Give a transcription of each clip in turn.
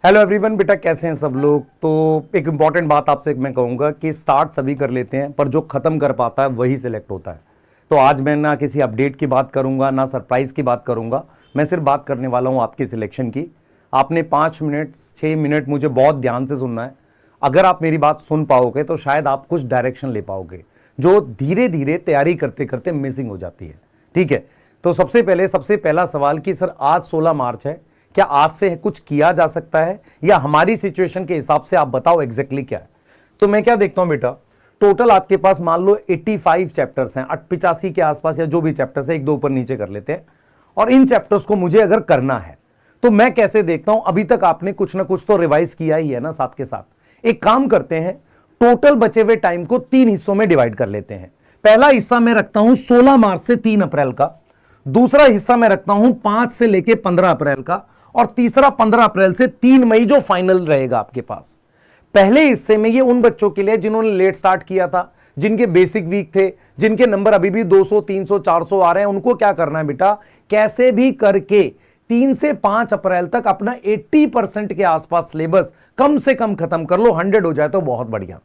Hello everyone, बेटा कैसे हैं सब लोग। तो एक इंपॉर्टेंट बात आपसे मैं कहूंगा कि स्टार्ट सभी कर लेते हैं, पर जो खत्म कर पाता है वही सिलेक्ट होता है। तो आज मैं ना किसी अपडेट की बात करूंगा ना सरप्राइज की बात करूंगा, मैं सिर्फ बात करने वाला हूं आपकी सिलेक्शन की। आपने 5 मिनट 6 मिनट मुझे बहुत ध्यान से सुनना है। अगर आप मेरी बात सुन पाओगे तो शायद आप कुछ डायरेक्शन ले पाओगे जो धीरे धीरे तैयारी करते करते मिसिंग हो जाती है। ठीक है, तो सबसे पहला सवाल कि सर आज 16 मार्च है, क्या आज से कुछ किया जा सकता है या हमारी सिचुएशन के हिसाब से आप बताओ एग्जैक्टली क्या है। तो मैं क्या देखता हूं बेटा, टोटल आपके पास मान लो 85 चैप्टर्स हैं, 85 के आसपास या जो भी चैप्टर्स है, एक दो ऊपर नीचे कर लेते हैं। और इन चैप्टर्स को मुझे अगर करना है तो मैं कैसे देखता हूं, अभी तक आपने कुछ ना कुछ तो रिवाइज किया ही है ना साथ के साथ। एक काम करते हैं, टोटल बचे हुए टाइम को 3 हिस्सों में डिवाइड कर लेते हैं। पहला हिस्सा मैं रखता हूं 16 मार्च से 3 अप्रैल का, दूसरा हिस्सा मैं रखता हूं 5 से लेके 15 अप्रैल का, और तीसरा 15 अप्रैल से 3 मई जो फाइनल रहेगा आपके पास। पहले हिस्से में ये उन बच्चों के लिए जिन्होंने लेट स्टार्ट किया था, जिनके बेसिक वीक थे, जिनके नंबर अभी भी 200 300 400 आ रहे हैं, उनको क्या करना है बेटा, कैसे भी करके 3 से 5 अप्रैल तक अपना 80% के आसपास सिलेबस कम से कम खत्म कर लो। 100 हो जाए तो बहुत बढ़िया।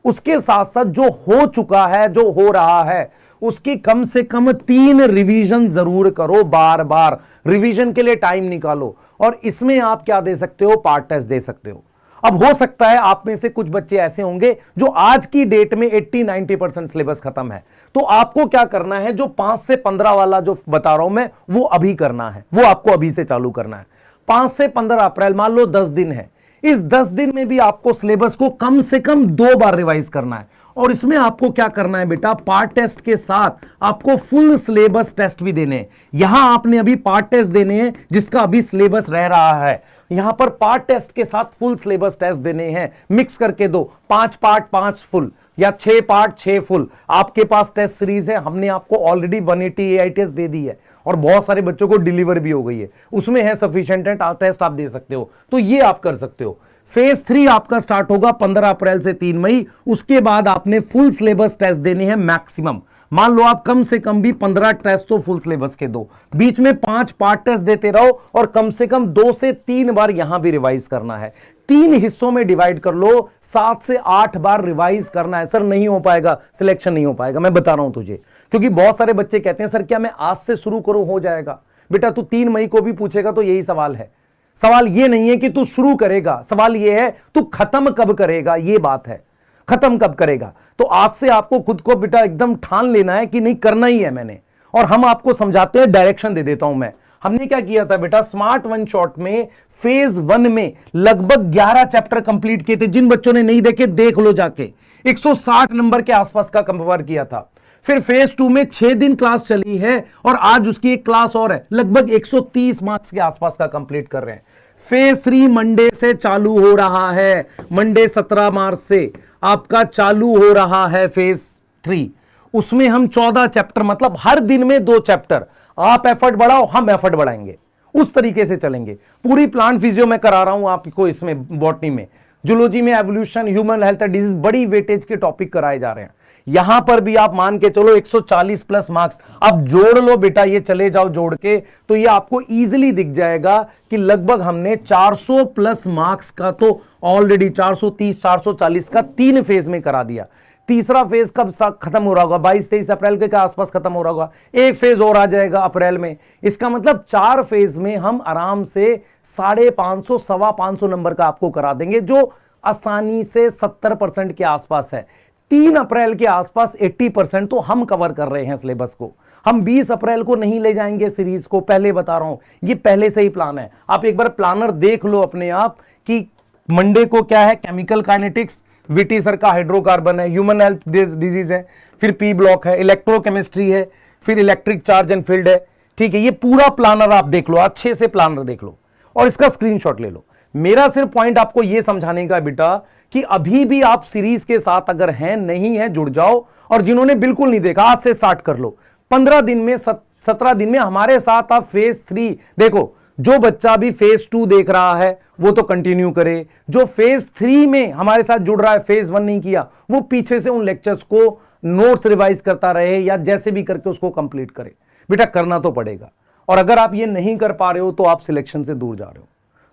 उसके साथ साथ जो हो चुका है, जो हो रहा है, उसकी कम से कम 3 रिवीजन जरूर करो। बार बार रिवीजन के लिए टाइम निकालो, और इसमें आप क्या दे सकते हो, पार्ट टेस्ट दे सकते हो। अब हो सकता है आप में से कुछ बच्चे ऐसे होंगे जो आज की डेट में 80-90% सिलेबस खत्म है, तो आपको क्या करना है, जो 5 से 15 वाला जो बता रहा हूं मैं, वो अभी करना है, वो आपको अभी से चालू करना है। 5 से 15 अप्रैल मान लो 10 दिन है, इस 10 दिन में भी आपको सिलेबस को कम से कम 2 बार रिवाइज करना है। और इसमें आपको क्या करना है बेटा, पार्ट टेस्ट के साथ आपको फुल सिलेबस टेस्ट भी देने हैं। यहां आपने अभी पार्ट टेस्ट देने हैं जिसका अभी सिलेबस रह रहा है, यहां पर पार्ट टेस्ट के साथ फुल सिलेबस टेस्ट देने हैं। मिक्स करके दो, 5 पार्ट 5 फुल या 6 पार्ट 6 फुल। आपके पास टेस्ट सीरीज है, हमने आपको ऑलरेडी 180 एआई टेस्ट दे दी है और बहुत सारे बच्चों को डिलीवर भी हो गई है, उसमें है सफिशिएंट टेस्ट आप दे सकते हो, तो ये आप कर सकते हो। फेज 3 आपका स्टार्ट होगा 15 अप्रैल से 3 मई। उसके बाद आपने फुल सिलेबस टेस्ट देने हैं मैक्सिमम। मान लो आप कम से कम भी 15 टेस्ट तो फुल सिलेबस के दो, बीच में 5 पार्ट टेस्ट देते रहो, और कम से कम 2 से 3 बार यहां भी रिवाइज करना है। 3 हिस्सों में डिवाइड कर लो, 7 से 8 बार रिवाइज करना है। सर नहीं हो पाएगा, सिलेक्शन नहीं हो पाएगा, मैं बता रहा हूं तुझे, क्योंकि बहुत सारे बच्चे कहते हैं सर क्या मैं आज से शुरू करूं, हो जाएगा। बेटा तू 3 मई को भी पूछेगा तो यही सवाल है। सवाल ये नहीं है कि तू शुरू करेगा, सवाल ये है तू खत्म कब करेगा, ये बात है, खत्म कब करेगा। तो आज से आपको खुद को बेटा एकदम ठान लेना है कि नहीं करना ही है मैंने, और हम आपको समझाते हैं, डायरेक्शन दे देता हूं मैं। हमने क्या किया था बेटा, स्मार्ट वन शॉट में फेज 1 में लगभग 11 चैप्टर कंप्लीट किए थे। जिन बच्चों ने नहीं देखे देख लो जाके, 160 नंबर के आसपास का कवर किया था। फिर फेज 2 में 6 दिन क्लास चली है, और आज उसकी एक क्लास और है, लगभग 130 मार्क्स के आसपास का कंप्लीट कर रहे हैं। फेज 3 मंडे से चालू हो रहा है, मंडे 17 मार्च से आपका चालू हो रहा है फेज 3। उसमें हम 14 चैप्टर, मतलब हर दिन में 2 चैप्टर। आप एफर्ट बढ़ाओ, हम एफर्ट बढ़ाएंगे, उस तरीके से चलेंगे। पूरी प्लांट फिजियो में करा रहा हूं आपको, इसमें बॉटनी में, जूलॉजी में evolution, human health and disease, बड़ी वेटेज के टॉपिक कराए जा रहे हैं। यहां पर भी आप मान के चलो 140 प्लस मार्क्स। अब जोड़ लो बेटा, ये चले जाओ जोड़ के, तो ये आपको इजीली दिख जाएगा कि लगभग हमने 400 प्लस मार्क्स का तो ऑलरेडी 430 440 का 3 फेज में करा दिया। तीसरा फेज कब खत्म हो रहा होगा, 22-23 अप्रैल के आसपास खत्म हो रहा होगा। एक फेज और आ जाएगा अप्रैल में। इसका मतलब 4 फेज में हम आराम से 550 525 नंबर का आपको करा देंगे, जो आसानी से 70% के आसपास है। 3 अप्रैल के आसपास 80% तो हम कवर कर रहे हैं सिलेबस को। हम 20 अप्रैल को नहीं ले जाएंगे सीरीज को, पहले बता रहा हूं, ये पहले से ही प्लान है। आप एक बार प्लानर देख लो अपने आप कि मंडे को क्या है, केमिकल काइनेटिक्स, वीटी सर का हाइड्रोकार्बन है, ह्यूमन हेल्थ डिजीज है, फिर पी ब्लॉक है, इलेक्ट्रोकेमिस्ट्री है, फिर इलेक्ट्रिक चार्ज एंड फील्ड है। ठीक है, ये पूरा प्लानर आप देख लो, अच्छे से प्लानर देख लो और इसका स्क्रीनशॉट ले लो। मेरा सिर्फ पॉइंट आपको यह समझाने का बेटा कि अभी भी आप सीरीज के साथ अगर हैं, नहीं है, जुड़ जाओ। और जिन्होंने बिल्कुल नहीं देखा, आज से स्टार्ट कर लो। 15 दिन में 17 दिन में हमारे साथ आप फेज 3 देखो। जो बच्चा भी फेज 2 देख रहा है वो तो कंटिन्यू करे, जो फेज 3 में हमारे साथ जुड़ रहा है, फेज 1 नहीं किया, वो पीछे से उन लेक्चर्स को नोट्स रिवाइज करता रहे या जैसे भी करके उसको कंप्लीट करे। बेटा करना तो पड़ेगा, और अगर आप ये नहीं कर पा रहे हो तो आप सिलेक्शन से दूर जा रहे हो।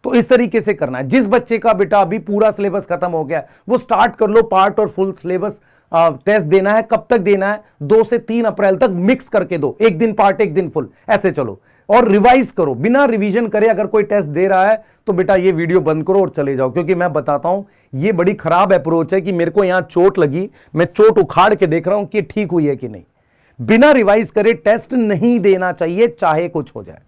तो इस तरीके से करना है। जिस बच्चे का बेटा अभी पूरा सिलेबस खत्म हो गया वो स्टार्ट कर लो, पार्ट और फुल सिलेबस टेस्ट देना है। कब तक देना है? 2 से 3 अप्रैल तक मिक्स करके दो, एक दिन पार्ट एक दिन फुल, ऐसे चलो और रिवाइज करो। बिना रिवीजन करे अगर कोई टेस्ट दे रहा है तो बेटा ये वीडियो बंद करो और चले जाओ, क्योंकि मैं बताता हूं ये बड़ी खराब अप्रोच है कि मेरे को यहां चोट लगी, मैं चोट उखाड़ के देख रहा हूं कि ठीक हुई है कि नहीं। बिना रिवाइज करे टेस्ट नहीं देना चाहिए, चाहे कुछ हो जाए।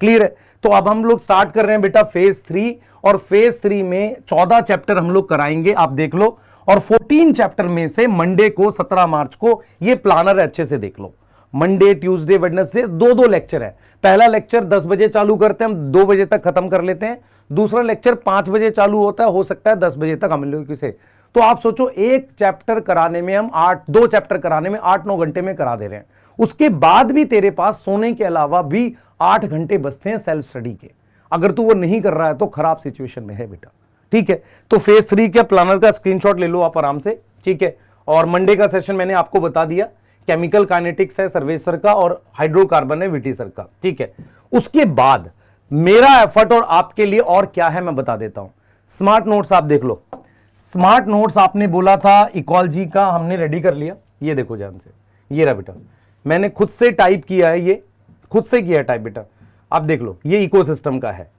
क्लियर है? तो अब हम लोग स्टार्ट कर रहे हैं बेटा फेज 3, और फेज 3 में 14 चैप्टर हम लोग कराएंगे, आप देख लो। और 14 चैप्टर में से मंडे को 17 मार्च को ये प्लानर है, अच्छे से देख लो। मंडे, ट्यूसडे, वेडनेसडे 2-2 लेक्चर है। पहला लेक्चर 10 बजे चालू करते हैं, हम 2 बजे तक खत्म कर लेते हैं। दूसरा लेक्चर 5 बजे चालू होता है, हो सकता है 10 बजे तक हम लोग किसे। तो आप सोचो एक चैप्टर कराने में हम 2 चैप्टर कराने में 8-9 घंटे में करा दे रहे हैं। उसके बाद भी तेरे पास सोने के अलावा भी 8 घंटे बचते हैं सेल्फ स्टडी के। अगर तू वो नहीं कर रहा है तो खराब सिचुएशन में है बेटा। ठीक है, तो फेज 3 के प्लानर का स्क्रीनशॉट ले लो आप आराम से। ठीक है, और मंडे का सेशन मैंने आपको बता दिया, केमिकल काइनेटिक्स है सर्वेश सर का और हाइड्रोकार्बन है वीटी सर का। ठीक है, उसके बाद मेरा एफर्ट और आपके लिए और क्या है मैं बता देता हूं। स्मार्ट नोट्स आप देख लो। स्मार्ट नोट्स आपने बोला था इकोलॉजी का, हमने रेडी कर लिया। ये देखो ध्यान से, ये रहा बेटा, मैंने खुद से टाइप किया है, ये खुद से किया है टाइप बेटा। आप देख लो, ये इकोसिस्टम का है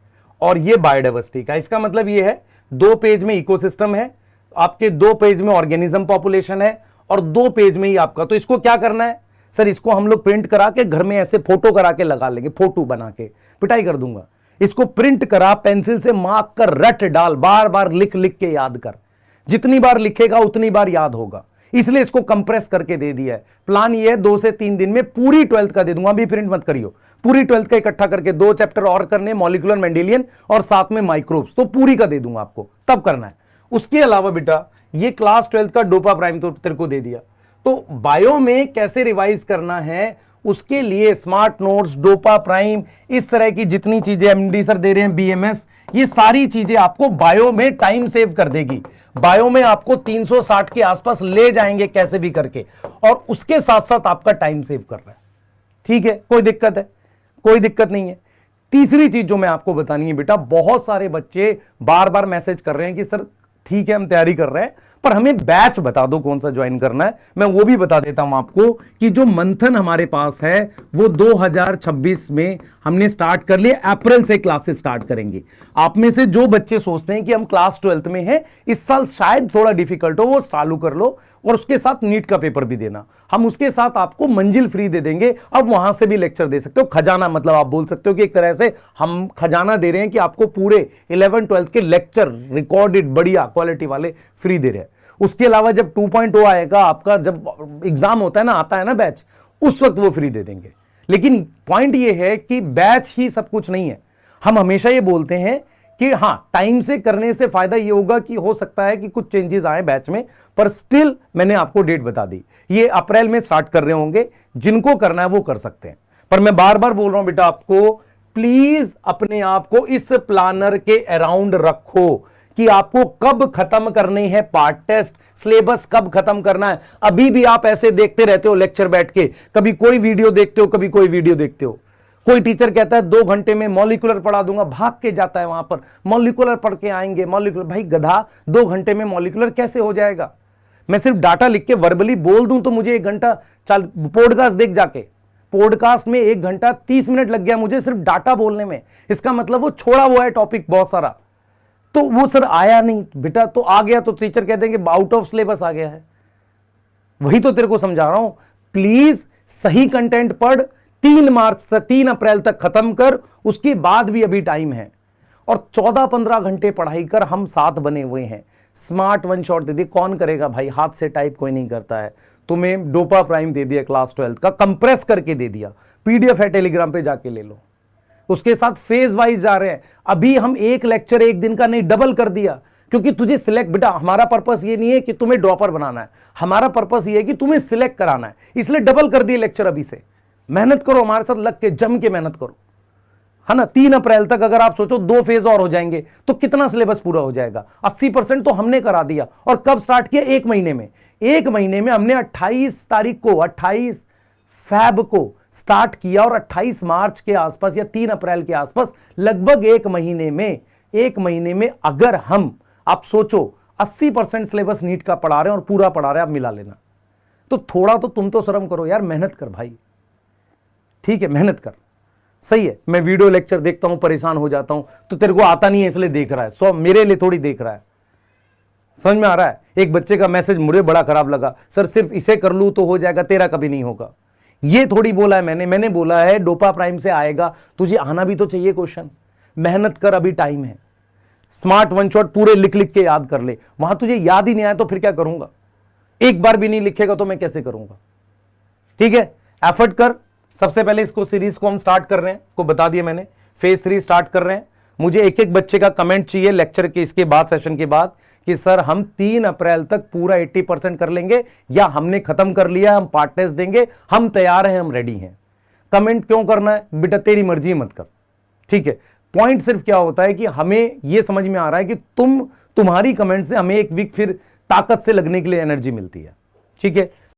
और ये बायोडाइवर्सिटी का। इसका मतलब ये है 2 पेज में इकोसिस्टम है, आपके 2 पेज में ऑर्गेनिज्म पॉपुलेशन है और 2 पेज में ही आपका। तो इसको क्या करना है सर? इसको हम लोग प्रिंट करा के घर में ऐसे फोटो करा के लगा लेंगे, फोटो बना के पिटाई कर दूंगा। इसको प्रिंट करा, पेंसिल से मार्क कर, रट डाल, बार बार लिख लिख के याद कर। जितनी बार लिखेगा उतनी बार याद होगा, इसलिए इसको कंप्रेस करके दे दिया है। प्लान ये है 2 से 3 दिन में पूरी 12th का दे दूंगा, अभी प्रिंट मत करियो। पूरी 12th का इकट्ठा करके 2 चैप्टर और करने, मॉलिक्यूलर मेंडेलियन और साथ में माइक्रोब्स, तो पूरी का दे दूंगा आपको, तब करना है। उसके अलावा बेटा ये क्लास 12th का डोपा प्राइम तो तेरे को दे दिया। तो बायो में कैसे रिवाइज करना है उसके लिए स्मार्ट नोट्स, डोपा प्राइम, इस तरह की जितनी चीजें एमडी सर दे रहे हैं, बीएमएस, ये सारी चीजें आपको बायो में टाइम सेव कर देगी। बायो में आपको 360 के आसपास ले जाएंगे कैसे भी करके, और उसके साथ साथ आपका टाइम सेव कर रहा है। ठीक है, कोई दिक्कत है? कोई दिक्कत नहीं है। तीसरी चीज जो मैं आपको बतानी है बेटा, बहुत सारे बच्चे बार बार मैसेज कर रहे हैं कि सर ठीक है हम तैयारी कर रहे हैं पर हमें बैच बता दो कौन सा ज्वाइन करना है। मैं वो भी बता देता हूं आपको कि जो मंथन हमारे पास है वो 2026 में हमने स्टार्ट कर लिया, अप्रैल से क्लासेस स्टार्ट करेंगे। आप में से जो बच्चे सोचते हैं कि हम क्लास 12th में हैं, इस साल शायद थोड़ा डिफिकल्ट हो, वो चालू कर लो और उसके साथ नीट का पेपर भी देना। हम उसके साथ आपको मंजिल फ्री दे देंगे, अब वहां से भी लेक्चर दे सकते हो। खजाना मतलब आप बोल सकते हो कि एक तरह से हम खजाना दे रहे हैं कि आपको पूरे 11-12th के लेक्चर रिकॉर्डेड बढ़िया क्वालिटी वाले फ्री दे रहे हैं। उसके अलावा जब 2.0 आएगा आपका, जब एग्जाम होता है ना, आता है ना बैच, उस वक्त वो फ्री दे देंगे। लेकिन पॉइंट ये है कि बैच ही सब कुछ नहीं है। हम हमेशा ये बोलते हैं कि हाँ टाइम से करने से फायदा ये होगा कि हो सकता है कि कुछ चेंजेस आए बैच में, पर स्टिल मैंने आपको डेट बता दी, ये अप्रैल में स्टार्ट कर रहे होंगे। जिनको करना है वो कर सकते हैं। पर मैं बार बार बोल रहा हूं बेटा आपको, प्लीज अपने आप को इस प्लानर के अराउंड रखो कि आपको कब खत्म करने हैं पार्ट टेस्ट, सिलेबस कब खत्म करना है। अभी भी आप ऐसे देखते रहते हो लेक्चर बैठ के, कभी कोई वीडियो देखते हो, कभी कोई वीडियो देखते हो। कोई टीचर कहता है 2 घंटे में मॉलिक्यूलर पढ़ा दूंगा, भाग के जाता है वहां पर, मॉलिक्यूलर पढ़ के आएंगे मॉलिक्यूलर। भाई गधा, 2 घंटे में मॉलिक्यूलर कैसे हो जाएगा? मैं सिर्फ डाटा लिख के वर्बली बोल दूं तो मुझे 1 घंटा, चल पॉडकास्ट देख जाके, पॉडकास्ट में 1 घंटा 30 मिनट लग गया मुझे सिर्फ डाटा बोलने में। इसका मतलब वो छोड़ा हुआ है टॉपिक बहुत सारा, तो वो सर आया नहीं बेटा, तो आ गया तो टीचर कहते हैं कि आउट ऑफ सिलेबस आ गया है। वही तो तेरे को समझा रहा हूं, प्लीज सही कंटेंट पढ़, 3 मार्च तक, 3 अप्रैल तक खत्म कर, उसके बाद भी अभी टाइम है। और 14-15 घंटे पढ़ाई कर, हम साथ बने हुए हैं। स्मार्ट 1 शॉट दे दिए, कौन करेगा भाई, हाथ से टाइप कोई नहीं करता है। तुम्हें डोपा प्राइम दे दिया क्लास 12th का, कंप्रेस करके दे दिया, पीडीएफ है टेलीग्राम पे जाके ले लो। उसके साथ फेज वाइज जा रहे हैं। अभी हम 1 लेक्चर 1 दिन का नहीं, डबल कर दिया, क्योंकि तुझे सिलेक्ट, बेटा हमारा पर्पस ये नहीं है कि तुम्हें ड्रॉपर बनाना है, हमारा पर्पस ये है कि तुम्हें सिलेक्ट कराना है, इसलिए डबल कर दिए लेक्चर अभी से। मेहनत करो, हमारे साथ लग के जम के मेहनत करो, है ना। 3 अप्रैल तक अगर आप सोचो 2 फेज और हो जाएंगे तो कितना सिलेबस पूरा हो जाएगा? 80% तो हमने करा दिया। और कब स्टार्ट किया? 1 महीने में। 1 महीने में हमने 28 तारीख को, 28 फैब को स्टार्ट किया और 28 मार्च के आसपास या 3 अप्रैल के आसपास, लगभग 1 महीने में एक महीने में अगर हम, आप सोचो 80% सिलेबस नीट का पढ़ा रहे हैं और पूरा पढ़ा रहे हैं, आप मिला लेना, तो थोड़ा तो तुम तो शर्म करो यार, मेहनत कर भाई, ठीक है, मेहनत कर। सही है, मैं वीडियो लेक्चर देखता हूं परेशान हो जाता हूं, तो तेरे को आता नहीं है इसलिए देख रहा है, सो मेरे लिए थोड़ी देख रहा है, समझ में आ रहा है। एक बच्चे का मैसेज मुझे बड़ा खराब लगा, सर सिर्फ इसे कर लूं तो हो जाएगा, तेरा कभी नहीं होगा। ये थोड़ी बोला है मैंने बोला है डोपा प्राइम से आएगा, तुझे आना भी तो चाहिए क्वेश्चन, मेहनत कर, अभी टाइम है। स्मार्ट वन शॉट पूरे लिख लिख के याद कर ले, वहां तुझे याद ही नहीं आया तो फिर क्या करूंगा, एक बार भी नहीं लिखेगा तो मैं कैसे करूंगा, ठीक है, एफर्ट कर। सबसे पहले इसको सीरीज को हम स्टार्ट कर रहे हैं, को बता दिया मैंने, फेज 3 स्टार्ट कर रहे हैं। मुझे एक एक बच्चे का कमेंट चाहिए लेक्चर के इसके बाद, सेशन के बाद, कि सर हम 3 अप्रैल तक पूरा 80% कर लेंगे, या हमने खत्म कर लिया, हम पार्ट टेस्ट देंगे, हम तैयार हैं, हम रेडी हैं। कमेंट क्यों करना है बेटा, तेरी मर्जी मत कर, ठीक है। पॉइंट सिर्फ क्या होता है कि हमें यह समझ में आ रहा है कि तुम्हारी कमेंट से हमें एक वीक फिर ताकत से लगने के लिए एनर्जी मिलती है, ठीक है।